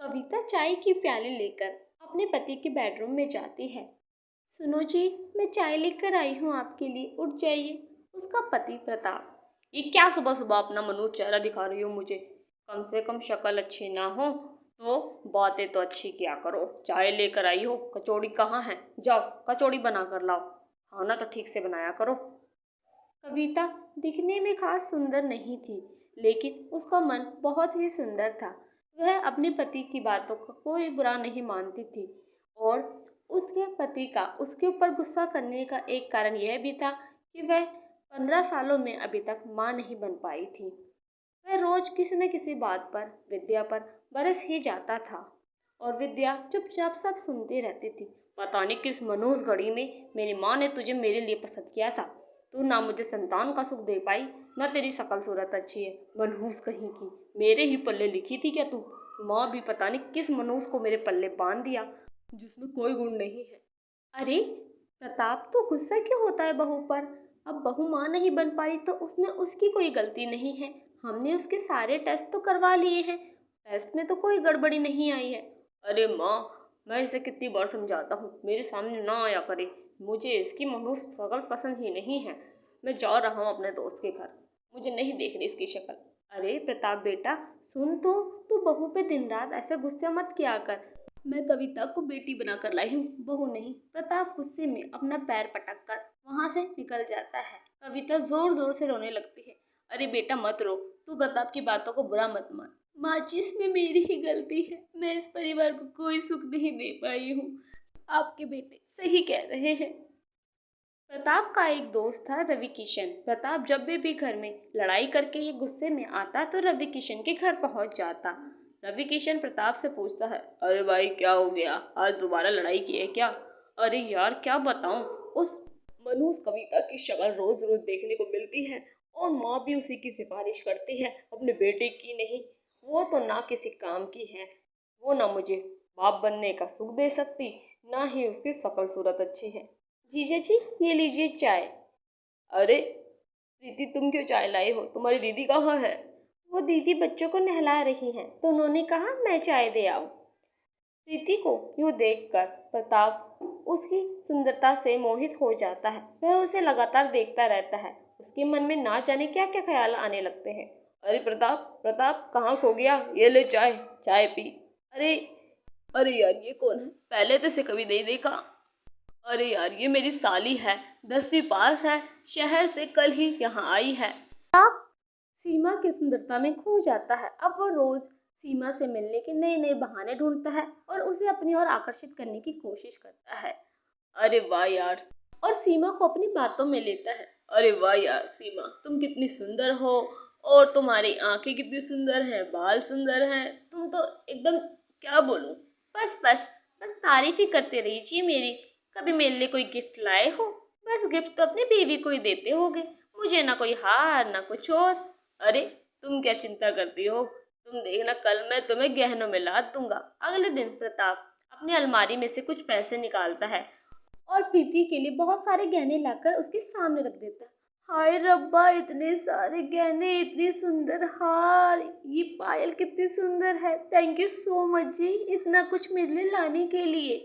कविता चाय की प्याली लेकर अपने पति के बेडरूम में जाती है। सुनो जी, मैं चाय लेकर आई हूँ आपके लिए, उठ जाइए। उसका पति प्रताप, ये क्या सुबह सुबह अपना मनोज चेहरा दिखा रही हो मुझे? कम से कम शक्ल अच्छी ना हो तो बातें तो अच्छी किया करो। चाय लेकर आई हो, कचौड़ी कहाँ है? जाओ कचौड़ी बना कर लाओ। खाना तो ठीक से बनाया करो। कविता दिखने में खास सुंदर नहीं थी, लेकिन उसका मन बहुत ही सुंदर था। वह अपने पति की बातों का कोई बुरा नहीं मानती थी और उसके पति का उसके ऊपर गुस्सा करने का एक कारण यह भी था कि वह 15 सालों में अभी तक मां नहीं बन पाई थी। वह रोज किसी न किसी बात पर विद्या पर बरस ही जाता था और विद्या चुपचाप सब सुनती रहती थी। पता नहीं किस मनहूस घड़ी में मेरी माँ ने तुझे मेरे लिए पसंद किया था। तू ना मुझे संतान का सुख दे पाई, ना तेरी शकल सूरत अच्छी है। मनहूस कहीं की, मेरे ही पल्ले लिखी थी क्या तू? माँ भी पता नहीं किस मनहूस को मेरे पल्ले बांध दिया जिसमें कोई गुण नहीं है। अरे प्रताप, तो गुस्सा क्यों होता है बहू पर? अब बहू माँ नहीं बन पाई तो उसमें उसकी कोई गलती नहीं है। हमने उसके सारे टेस्ट तो करवा लिए हैं, टेस्ट में तो कोई गड़बड़ी नहीं आई है। अरे माँ, मैं इसे कितनी बार समझाता हूँ मेरे सामने ना आया करे। मुझे इसकी मनहूस शक्ल पसंद ही नहीं है। मैं जा रहा हूँ अपने दोस्त के घर, मुझे नहीं देखनी इसकी शक्ल। अरे प्रताप बेटा, सुन तो, तू बहू पे दिन रात ऐसे गुस्सा मत किया कर। मैं कविता को बेटी बनाकर लाई हूँ, बहू नहीं। प्रताप गुस्से में अपना पैर पटक कर वहां से निकल जाता है। कविता जोर जोर से रोने लगती है। अरे बेटा मत रो, तू प्रताप की बातों को बुरा मत मान। माँ जी, इसमें मेरी ही गलती है। मैं इस परिवार को कोई सुख नहीं दे पाई हूँ। आपके बेटे सही कह रहे हैं। प्रताप का एक दोस्त था रवि किशन। प्रताप जब भी घर में लड़ाई करके ये गुस्से में आता तो रवि किशन के घर पहुंच जाता। रवि किशन प्रताप से पूछता है, अरे भाई क्या हो गया, आज दोबारा लड़ाई की है क्या? अरे यार क्या बताऊं, उस मनूस कविता की शक्ल रोज रोज देखने को मिलती है और माँ भी उसी की सिफारिश करती है, अपने बेटे की नहीं। वो तो ना किसी काम की है, वो ना मुझे बाप बनने का सुख दे सकती, ना ही उसकी शक्ल सूरत अच्छी है। जीजा जी, ये लीजिए चाय। अरे प्रीति, तुम क्यों चाय लाई हो? तुम्हारी दीदी कहाँ है? वो दीदी बच्चों को नहला रही हैं, तो उन्होंने कहा मैं चाय दे आऊं। प्रीति को यूं देखकर प्रताप उसकी सुंदरता से मोहित हो जाता है। वह उसे लगातार देखता रहता है। उसके मन में ना जाने क्या क्या ख्याल आने लगते हैं। अरे प्रताप, प्रताप कहाँ खो गया? ये ले चाय, चाय पी। अरे अरे यार, ये कौन है? पहले तो इसे कभी नहीं देखा। अरे यार, ये मेरी साली है, 10वीं पास है, शहर से कल ही यहाँ आई है। आप सीमा की सुंदरता में खो जाता है। अब वो रोज सीमा से मिलने के नए नए बहाने ढूंढता है और उसे अपनी ओर आकर्षित करने की कोशिश करता है। अरे वाह यार, और सीमा को अपनी बातों में लेता है। अरे वाह यार सीमा, तुम कितनी सुंदर हो, और तुम्हारी आंखें कितनी सुंदर है, बाल सुंदर हैं, तुम तो एकदम, क्या बोलूं। बस बस, बस तारीफ ही करते रहिए मेरी। कभी मेरे लिए कोई गिफ्ट लाए हो? बस गिफ्ट तो अपनी बीवी को ही देते होगे, मुझे ना कोई हार ना कुछ और। अरे तुम क्या चिंता करती हो, तुम देखना कल मैं तुम्हें गहनों में लाद दूंगा। अगले दिन प्रताप अपनी अलमारी में से कुछ पैसे निकालता है और प्रीति के लिए बहुत सारे गहने लाकर उसके सामने रख देता है। हाय रब्बा, इतने सारे गहने, इतनी सुंदर हार, ये पायल कितनी सुंदर है। थैंक यू सो मच जी, इतना कुछ मेरे लिए लाने के लिए।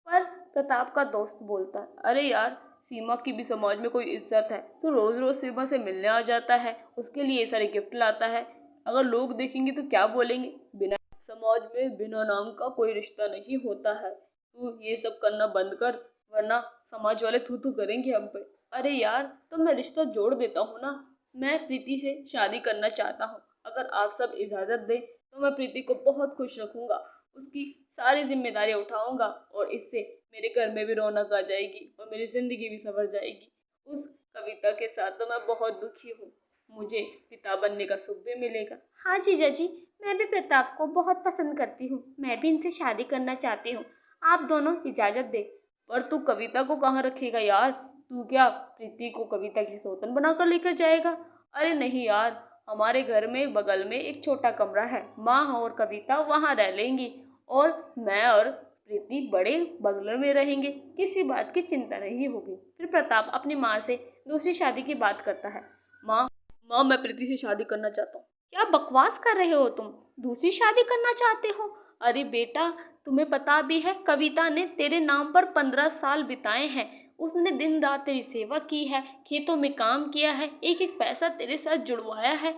पर प्रताप का दोस्त बोलता है, अरे यार, सीमा की भी समाज में कोई इज्जत है, तो रोज रोज सीमा से मिलने आ जाता है, उसके लिए ये सारे गिफ्ट लाता है। अगर लोग देखेंगे तो क्या बोलेंगे? बिना समाज में बिना नाम का कोई रिश्ता नहीं होता है। तू ये सब करना बंद कर, वरना समाज वाले थू थू करेंगे हम पे। अरे यार, तो मैं रिश्ता जोड़ देता हूँ ना। मैं प्रीति से शादी करना चाहता हूँ। अगर आप सब इजाजत दें तो मैं प्रीति को बहुत खुश रखूंगा, उसकी सारी जिम्मेदारी उठाऊंगा और इससे मेरे घर में भी रौनक आ जाएगी और मेरी जिंदगी भी संवर जाएगी। उस कविता के साथ तो मैं बहुत दुखी हूँ, मुझे पिता बनने का सुख भी मिलेगा। हाँ जीजा जी, मैं भी प्रताप को बहुत पसंद करती हूँ, मैं भी इनसे शादी करना चाहती हूँ। आप दोनों इजाजत दे। पर तू कविता को कहाँ रखेगा यार? तू क्या प्रीति को कविता की सौतन बनाकर लेकर जाएगा? अरे नहीं यार, हमारे घर में बगल में एक छोटा कमरा है, माँ और कविता वहाँ रह लेंगी और मैं और प्रीति बड़े बंगले में रहेंगे, किसी बात की चिंता नहीं होगी। फिर प्रताप अपनी माँ से दूसरी शादी की बात करता है। माँ, मैं प्रीति से शादी करना चाहता हूँ। क्या बकवास कर रहे हो तुम? दूसरी शादी करना चाहते हो? अरे बेटा, तुम्हें पता भी है कविता ने तेरे नाम पर 15 साल बिताए हैं। उसने दिन रात तेरी सेवा की है, खेतों में काम किया है, एक एक पैसा तेरे साथ जुड़वाया है,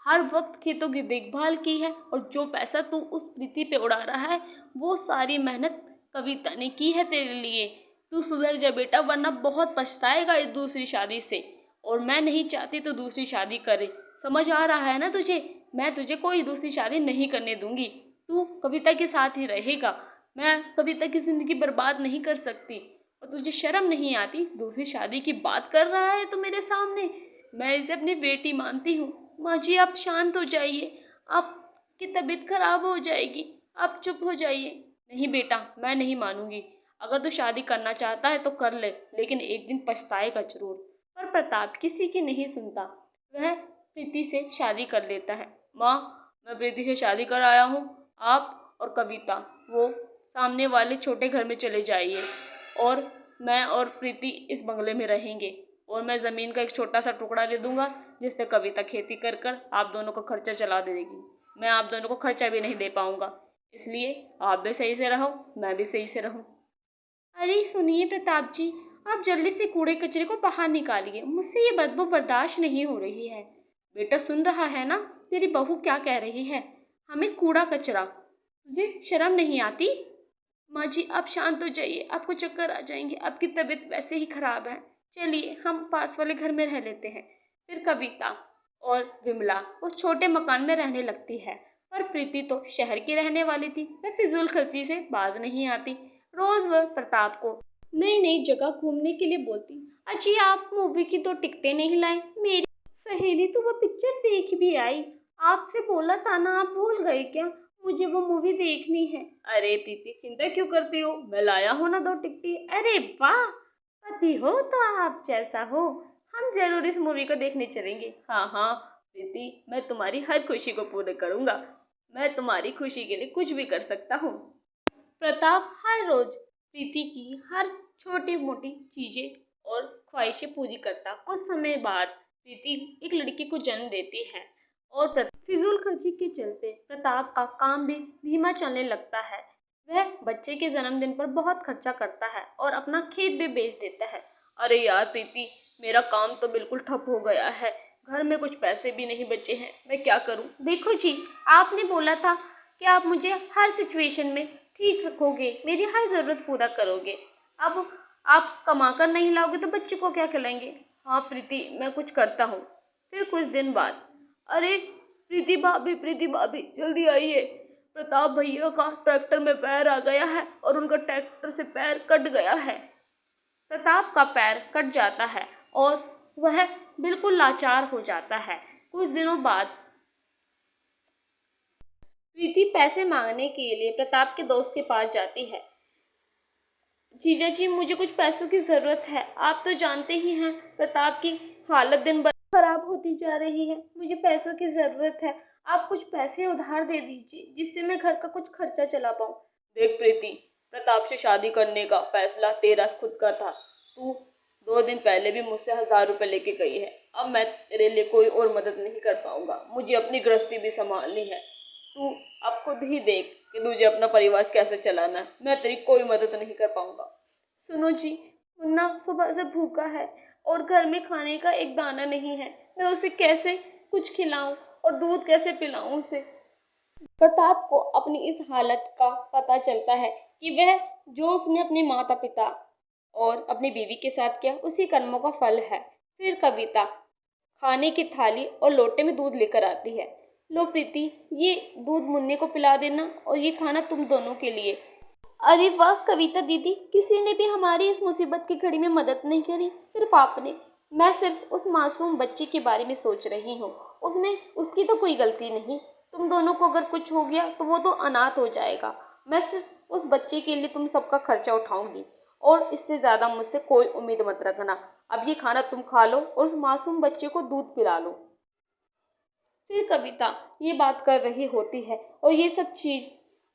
हर वक्त खेतों की देखभाल की है। और जो पैसा तू उस प्रीति पे उड़ा रहा है, वो सारी मेहनत कविता ने की है तेरे लिए। तू सुधर जा बेटा, वरना बहुत पछताएगा इस दूसरी शादी से। और मैं नहीं चाहती तू दूसरी शादी करे, समझ आ रहा है ना तुझे? मैं तुझे कोई दूसरी शादी नहीं करने दूंगी। तू कविता के साथ ही रहेगा। मैं कविता की जिंदगी बर्बाद नहीं कर सकती। और तुझे शर्म नहीं आती? दूसरी शादी की बात कर रहा है तू मेरे सामने। मैं इसे अपनी बेटी मानती हूँ। माँ जी, आप शांत हो जाइए, आपकी तबीयत खराब हो जाएगी, आप चुप हो जाइए। नहीं बेटा, मैं नहीं मानूंगी। अगर तू शादी करना चाहता है तो कर ले, लेकिन एक दिन पछताएगा जरूर। पर प्रताप किसी की नहीं सुनता। वह प्रीति से शादी कर लेता है। माँ, मैं प्रीति से शादी कर आया हूँ। आप और कविता वो सामने वाले छोटे घर में चले जाइए, और मैं और प्रीति इस बंगले में रहेंगे। और मैं ज़मीन का एक छोटा सा टुकड़ा दे दूंगा, जिस पे कविता खेती कर कर आप दोनों का खर्चा चला देगी। मैं आप दोनों को खर्चा भी नहीं दे पाऊंगा, इसलिए आप भी सही से रहो, मैं भी सही से रहूं। अरे सुनिए प्रताप जी, आप जल्दी से कूड़े कचरे को बाहर निकालिए, मुझसे ये बदबू बर्दाश्त नहीं हो रही है। बेटा, सुन रहा है ना तेरी बहू क्या कह रही है? हमें कूड़ा कचरा, तुझे शर्म नहीं आती? माँ जी, आप शांत हो जाइए, आपको चक्कर आ जाएंगे, आपकी तबीयत वैसे ही खराब है। चलिए हम पास वाले घर में रह लेते हैं। फिर कविता और विमला उस छोटे मकान में रहने लगती है। पर प्रीति तो शहर की रहने वाली थी, वह फिजूल खर्ची से बाज नहीं आती। रोज वह प्रताप को नई नई जगह घूमने के लिए बोलती। अजी, आप मूवी की तो टिकटें नहीं लाए? मेरी सहेली तो वो पिक्चर देख भी आई। आपसे बोला था ना, आप भूल गए क्या? मुझे वो मूवी देखनी है। अरे प्रीति, चिंता क्यों करती हो, मैं लाया हूँ ना 2 टिकटें। अरे वाह, पति हो तो आप जैसा हो। हम जरूर इस मूवी को देखने चलेंगे। हाँ हाँ प्रीति, मैं तुम्हारी हर खुशी को पूरा करूँगा। मैं तुम्हारी खुशी के लिए कुछ भी कर सकता हूँ। प्रताप हर रोज प्रीति की हर छोटी मोटी चीजें और ख्वाहिशें पूरी करता। कुछ समय बाद प्रीति एक लड़की को जन्म देती है, और फिजूल खर्ची के चलते प्रताप का काम भी धीमा चलने लगता है। वह बच्चे के जन्मदिन पर बहुत खर्चा करता है और अपना खेत भी बेच देता है। अरे यार प्रीति, मेरा काम तो बिल्कुल ठप हो गया है, घर में कुछ पैसे भी नहीं बचे हैं, मैं क्या करूं? देखो जी, आपने बोला था कि आप मुझे हर सिचुएशन में ठीक रखोगे, मेरी हर ज़रूरत पूरा करोगे। अब आप कमा कर नहीं लाओगे तो बच्चे को क्या खिलाएंगे? हाँ प्रीति, मैं कुछ करता हूँ। फिर कुछ दिन बाद, अरे प्रीति भाभी जल्दी आइए, प्रताप भैया का ट्रैक्टर में पैर आ गया है और उनका ट्रैक्टर से पैर कट गया है। प्रताप का पैर कट जाता है और वह बिल्कुल लाचार हो जाता है। कुछ दिनों बाद प्रीति पैसे मांगने के लिए प्रताप के दोस्त के पास जाती है। जीजा जी, मुझे कुछ पैसों की ज़रूरत है। आप तो जानते ही हैं प्रताप की हालत दिन ब खराब होती जा रही है। मुझे पैसों की ज़रूरत है। आप कुछ पैसे उधार दे दीजिए, जिससे मैं घर का कुछ खर्चा चला पाऊँ। देख प्रीति, प्रताप से शादी करने का फैसला तेरा खुद का था। तू 2 दिन पहले भी मुझसे 1000 रुपये लेके गई है। अब मैं तेरे लिए कोई और मदद नहीं कर पाऊंगा। मुझे अपनी गृहस्थी भी संभालनी है। तू अब खुद ही देख कि तुझे अपना परिवार कैसे चलाना है। मैं तेरी कोई मदद नहीं कर पाऊंगा। सुनो जी, मुन्ना सुबह से भूखा है और घर में खाने का एक दाना नहीं है। मैं उसे कैसे कुछ खिलाऊं और दूध कैसे पिलाऊं उसे? प्रताप को अपनी इस हालत का पता चलता है कि वह जो उसने अपने माता पिता और अपनी बीवी के साथ किया, उसी कर्मों का फल है। फिर कविता खाने की थाली और लोटे में दूध लेकर आती है। लो प्रीति, ये दूध मुन्ने को पिला देना और ये खाना तुम दोनों के लिए। अरे वाह कविता दीदी, किसी ने भी हमारी इस मुसीबत की घड़ी में मदद नहीं करी, सिर्फ आपने। मैं सिर्फ उस मासूम बच्चे के बारे में सोच रही हूँ, उसमें उसकी तो कोई गलती नहीं। तुम दोनों को अगर कुछ हो गया तो वो तो अनाथ हो जाएगा। मैं सिर्फ उस बच्चे के लिए तुम सबका खर्चा उठाऊंगी, और इससे ज़्यादा मुझसे कोई उम्मीद मत रखना। अब ये खाना तुम खा लो और उस मासूम बच्चे को दूध पिला लो। फिर कविता ये बात कर रही होती है और ये सब चीज़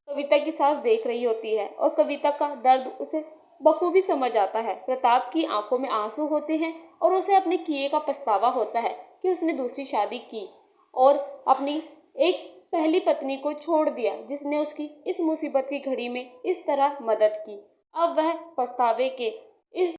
कविता की सास देख रही होती है, और कविता का दर्द उसे बखूबी समझ आता है। प्रताप की आंखों में आंसू होते हैं और उसे अपने किए का पछतावा होता है कि उसने दूसरी शादी की और अपनी एक पहली पत्नी को छोड़ दिया जिसने उसकी इस मुसीबत की घड़ी में इस तरह मदद की। अब वह पछतावे के इस